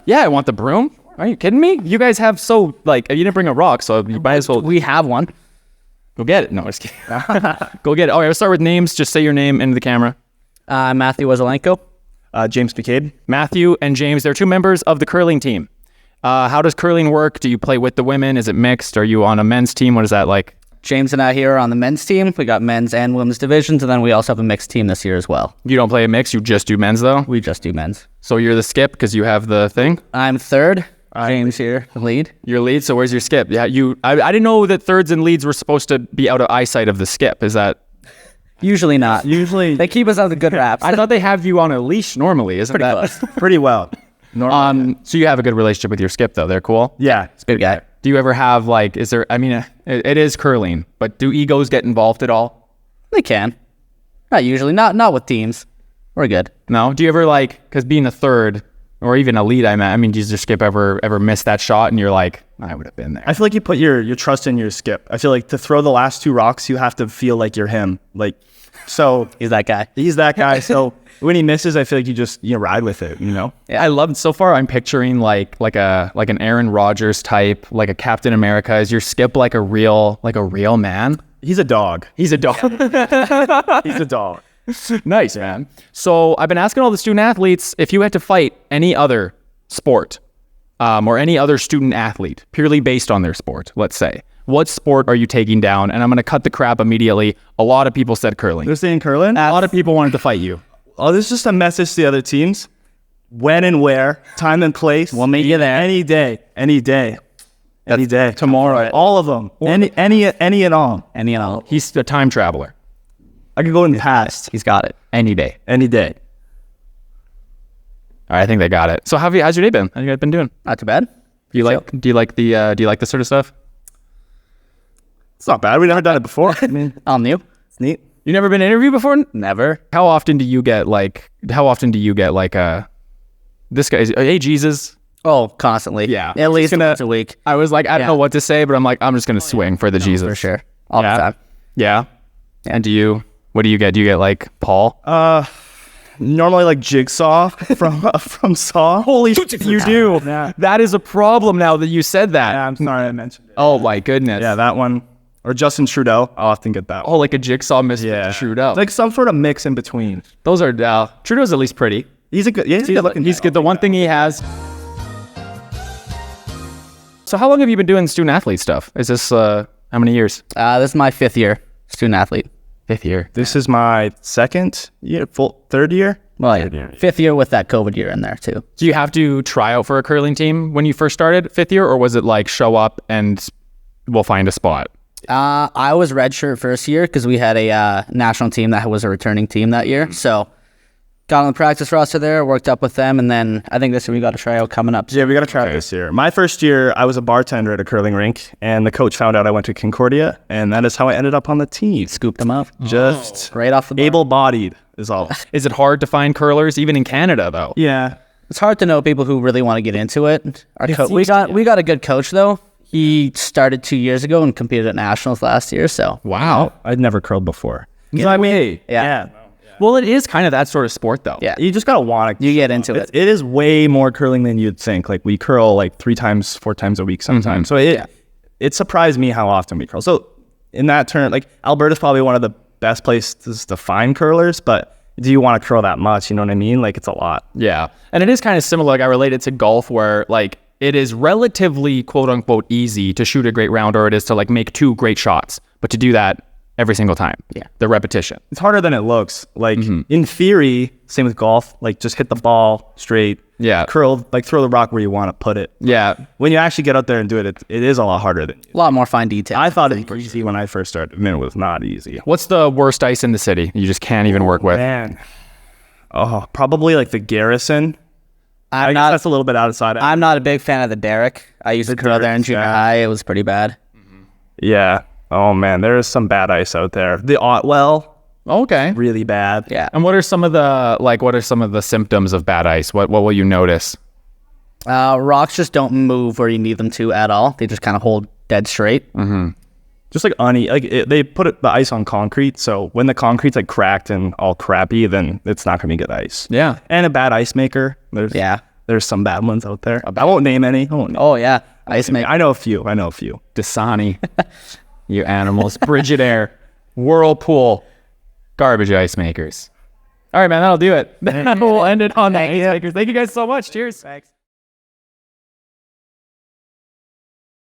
Yeah, I want the broom. Are you kidding me? You guys have you didn't bring a rock, so you might as well. We have one. Go get it. No, I'm just kidding. Go get it. All right, let's start with names. Just say your name into the camera. Matthew Wasylenko. James McCabe. Matthew and James, they're two members of the curling team. How does curling work? Do you play with the women? Is it mixed? Are you on a men's team? What is that like? James and I here are on the men's team. We got men's and women's divisions, and then we also have a mixed team this year as well. You don't play a mix, you just do men's though? We just do men's. So you're the skip because you have the thing? I'm third. James here, lead. You're lead, so where's your skip? Yeah, I didn't know that thirds and leads were supposed to be out of eyesight of the skip. Is that? Usually not. Usually. They keep us out of good raps. I thought they have you on a leash normally, isn't Pretty that? close. Pretty well. So you have a good relationship with your skip though, they're cool? Yeah. It's a good guy. Do you ever have it is curling, but do egos get involved at all? They can. Not usually. Not with teams. We're good. No? Do you ever because being a third or even a lead, does your skip ever miss that shot and you're like, I would have been there? I feel like you put your trust in your skip. I feel like to throw the last two rocks, you have to feel like you're him. So He's that guy. he's that guy. So when he misses, I feel like you just ride with it, Yeah, I love it. So far I'm picturing like an Aaron Rodgers type, like a Captain America. Is your skip like a real man? He's a dog. He's a dog. He's a dog. Nice, man. So I've been asking all the student athletes if you had to fight any other sport or any other student athlete purely based on their sport, let's say, what sport are you taking down? And I'm going to cut the crap immediately. A lot of people said curling. They're saying curling? A lot of people wanted to fight you. Oh, this is just a message to the other teams. When and where, time and place. We'll meet you there. Any day. Any day. Any day. Tomorrow. All of them. Any and all. And you know, He's a time traveler. I could go in the past. he's got it. Any day. Any day. All right, I think they got it. So how's your day been? How you guys been doing? Not too bad. Do you like this sort of stuff? It's not bad. We've never done it before. I mean, All new. it's neat. You never been interviewed before? Never. How often do you get this guy? Hey, Jesus. Oh, constantly. Yeah. At least Just gonna- once a week. I was like, I don't know what to say, but I'm like, I'm just gonna swing for the Jesus For sure. All Yeah. the time. Yeah. And what do you get? Do you get like Paul? Normally like Jigsaw from Saw. Holy shit, you do. Yeah. That is a problem now that you said that. Yeah, I'm sorry I mentioned it. Oh my goodness. Yeah, that one. Or Justin Trudeau. I'll often get that one. Oh, like a Jigsaw misfit Yeah. Trudeau. Like some sort of mix in between. Those are Trudeau's at least pretty. He's a good, he's good looking. He's good. The one thing he has. So how long have you been doing student athlete stuff? Is this how many years? This is my 5th year student athlete. 5th year. This is my third year. Well, yeah. 5th year with that COVID year in there too. Do you have to try out for a curling team when you first started 5th year, or was it like show up and we'll find a spot? I was redshirt first year because we had a national team that was a returning team that year. So got on the practice roster there, worked up with them, and then I think this year we got a tryout coming up. Yeah, we got to try it this year. My first year, I was a bartender at a curling rink, and the coach found out I went to Concordia, and that is how I ended up on the team. Scooped them up. Just Right off the bar. able-bodied is all. Is it hard to find curlers even in Canada though? Yeah. It's hard to know people who really want to get into it. We got a good coach though. He started 2 years ago and competed at nationals last year. So Wow. I'd never curled before. yeah. Well, it is kind of that sort of sport though. Yeah. You just got to want to. You get into it. It is way more curling than you'd think. Like we curl like 4 times a week sometimes. So it surprised me how often we curl. So in that turn, like Alberta's probably one of the best places to find curlers, but do you want to curl that much? You know what I mean? Like it's a lot. Yeah. And it is kind of similar. Like I relate it to golf where like it is relatively quote unquote easy to shoot a great round, or it is to like make 2 great shots, but to do that every single time. Yeah. The repetition. It's harder than it looks. Like in theory, same with golf, like just hit the ball straight. Yeah. Curl, like throw the rock where you want to put it. Yeah. When you actually get out there and do it, it is a lot harder than A lot more fine detail. I thought it was easy when I first started, and it was not easy. What's the worst ice in the city you just can't even work with? Man. Oh, probably like the Garrison. I guess that's a little bit outside. I'm not a big fan of the Derrick. I used to curl there in junior high. It was pretty bad. Yeah. Oh man, there is some bad ice out there. The Otwell, Okay. really bad. Yeah. And what are some of the symptoms of bad ice? What will you notice? Rocks just don't move where you need them to at all. They just kind of hold dead straight. Just like they put the ice on concrete, so when the concrete's like cracked and all crappy, then it's not gonna be good ice. Yeah. And a bad ice maker. There's Yeah. There's some bad ones out there. I won't name any. Oh yeah, ice maker. I know a few. Dasani, you animals. Frigidaire, Whirlpool, garbage ice makers. All right, man, that'll do it. We'll end it on the ice makers. Thank you guys so much. Cheers. Thanks.